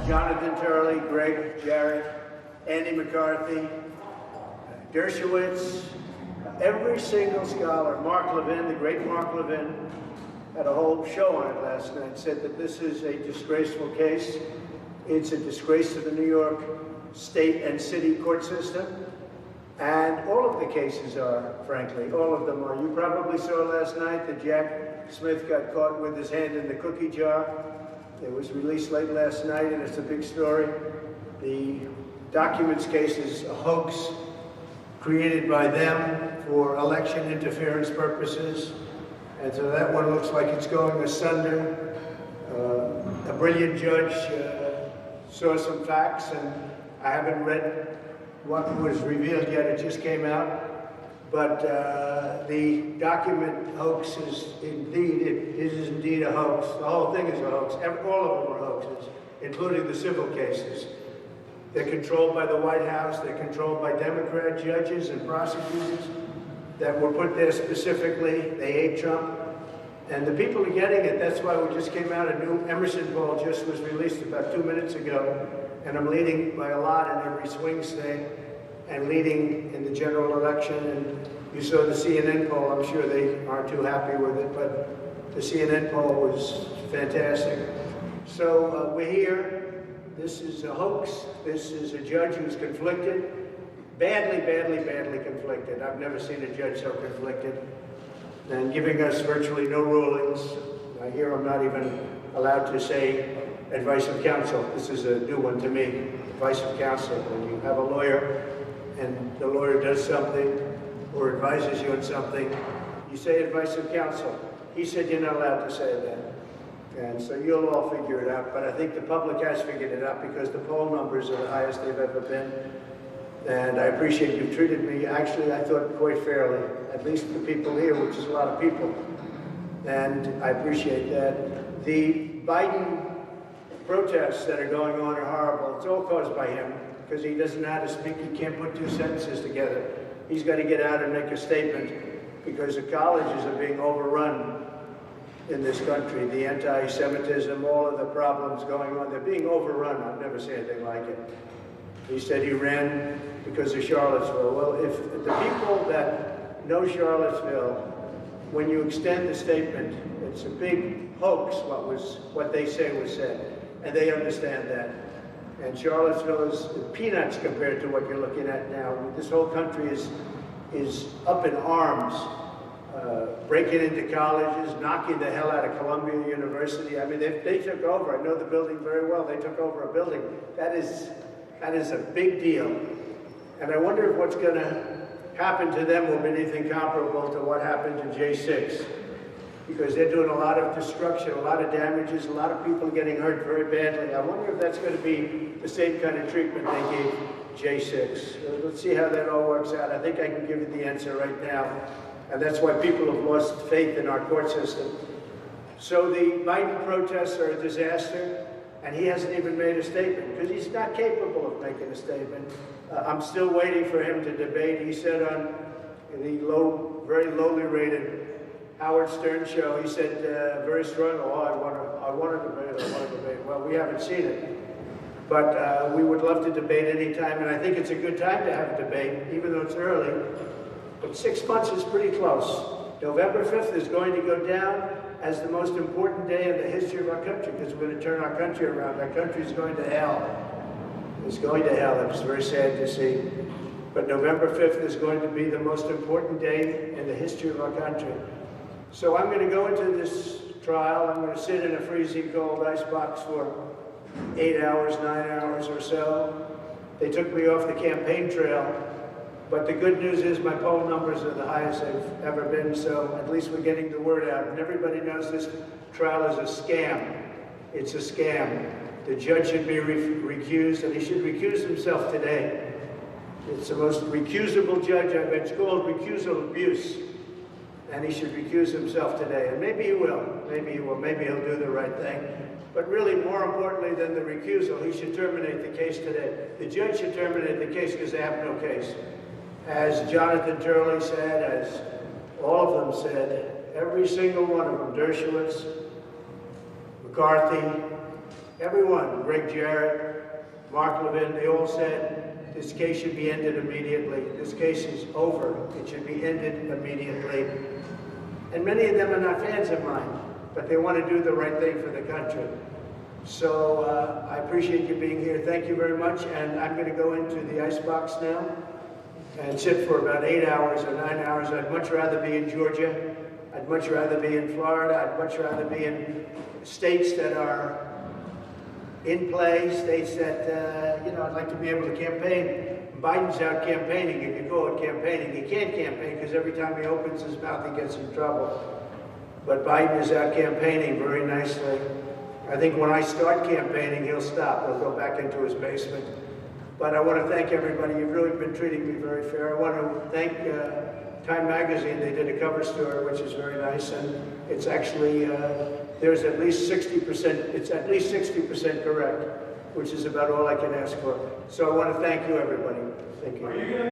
Jonathan Turley, Greg Jarrett, Andy McCarthy, Dershowitz, every single scholar. Mark Levin, the great Mark Levin, had a whole show on it last night, said that this is a disgraceful case. It's a disgrace to the New York state and city court system. And all of the cases are, frankly, all of them are. You probably saw last night that Jack Smith got caught with his hand in the cookie jar. It was released late last night, and it's a big story. The documents case is a hoax created by them for election interference purposes. And so that one looks like it's going asunder. A brilliant judge saw some facts, and I haven't read what was revealed yet. It just came out. But the document hoax is indeed, it is indeed a hoax. The whole thing is a hoax. All of them are hoaxes, including the civil cases. They're controlled by the White House. They're controlled by Democrat judges and prosecutors that were put there specifically. They hate Trump. And the people are getting it. That's why we just came out. A new Emerson poll just was released about 2 minutes ago. And I'm leading by a lot in every swing state and leading in the general election. And you saw the CNN poll. I'm sure they aren't too happy with it, but the CNN poll was fantastic. So we're here. This is a hoax. This is a judge who's conflicted. Badly, badly, badly conflicted. I've never seen a judge so conflicted. And giving us virtually no rulings. I hear I'm not even allowed to say advice of counsel. This is a new one to me, advice of counsel. When you have a lawyer and the lawyer does something or advises you on something, you say advice of counsel. He said you're not allowed to say that. And so you'll all figure it out. But I think the public has figured it out because the poll numbers are the highest they've ever been. And I appreciate you've treated me, actually, I thought quite fairly, at least the people here, which is a lot of people. And I appreciate that. The Biden protests that are going on are horrible. It's all caused by him because he doesn't know how to speak. He can't put two sentences together. He's got to get out and make a statement because the colleges are being overrun in this country. The anti-Semitism, all of the problems going on, they're being overrun. I've never seen anything like it. He said he ran because of Charlottesville. Well, if the people that know Charlottesville, when you extend the statement, it's a big hoax what they say was said, and they understand that. And Charlottesville is peanuts compared to what you're looking at now. This whole country is up in arms, breaking into colleges, knocking the hell out of Columbia University. I mean, they took over. I know the building very well. They took over a building. That is a big deal. And I wonder if what's going to happen to them will be anything comparable to what happened to J6. Because they're doing a lot of destruction, a lot of damages, a lot of people getting hurt very badly. I wonder if that's going to be the same kind of treatment they gave J6. Let's see how that all works out. I think I can give you the answer right now. And that's why people have lost faith in our court system. So the Biden protests are a disaster. And he hasn't even made a statement because he's not capable of making a statement. I'm still waiting for him to debate. He said on the very lowly rated Howard Stern show, he said very strongly, I want to debate. Well, we haven't seen it. But we would love to debate any time, and I think it's a good time to have a debate, even though it's early. But 6 months is pretty close. November 5th is going to go down as the most important day in the history of our country, because we're going to turn our country around. Our country is going to hell. It's going to hell. It's very sad to see. But November 5th is going to be the most important day in the history of our country. So I'm going to go into this trial. I'm going to sit in a freezing cold icebox for 8 hours, 9 hours or so. They took me off the campaign trail. But the good news is my poll numbers are the highest they've ever been, so at least we're getting the word out. And everybody knows this trial is a scam. It's a scam. The judge should be recused, and he should recuse himself today. It's the most recusable judge I've been. It's called recusal abuse. And he should recuse himself today. And maybe he will. Maybe he will. Maybe he'll do the right thing. But really, more importantly than the recusal, he should terminate the case today. The judge should terminate the case because they have no case. As Jonathan Turley said, as all of them said, every single one of them, Dershowitz, McCarthy, everyone, Greg Jarrett, Mark Levin, they all said this case should be ended immediately. This case is over. It should be ended immediately. And many of them are not fans of mine, but they want to do the right thing for the country. So I appreciate you being here. Thank you very much. And I'm going to go into the icebox now and sit for about 8 hours or 9 hours. I'd much rather be in Georgia. I'd much rather be in Florida. I'd much rather be in states that are in play, states that, I'd like to be able to campaign. Biden's out campaigning, if you call it campaigning. He can't campaign because every time he opens his mouth, he gets in trouble. But Biden is out campaigning very nicely. I think when I start campaigning, he'll stop. He'll go back into his basement. But I want to thank everybody. You've really been treating me very fair. I want to thank Time Magazine. They did a cover story, which is very nice. And it's actually, there's at least 60%, it's at least 60% correct, which is about all I can ask for. So I want to thank you, everybody. Thank you.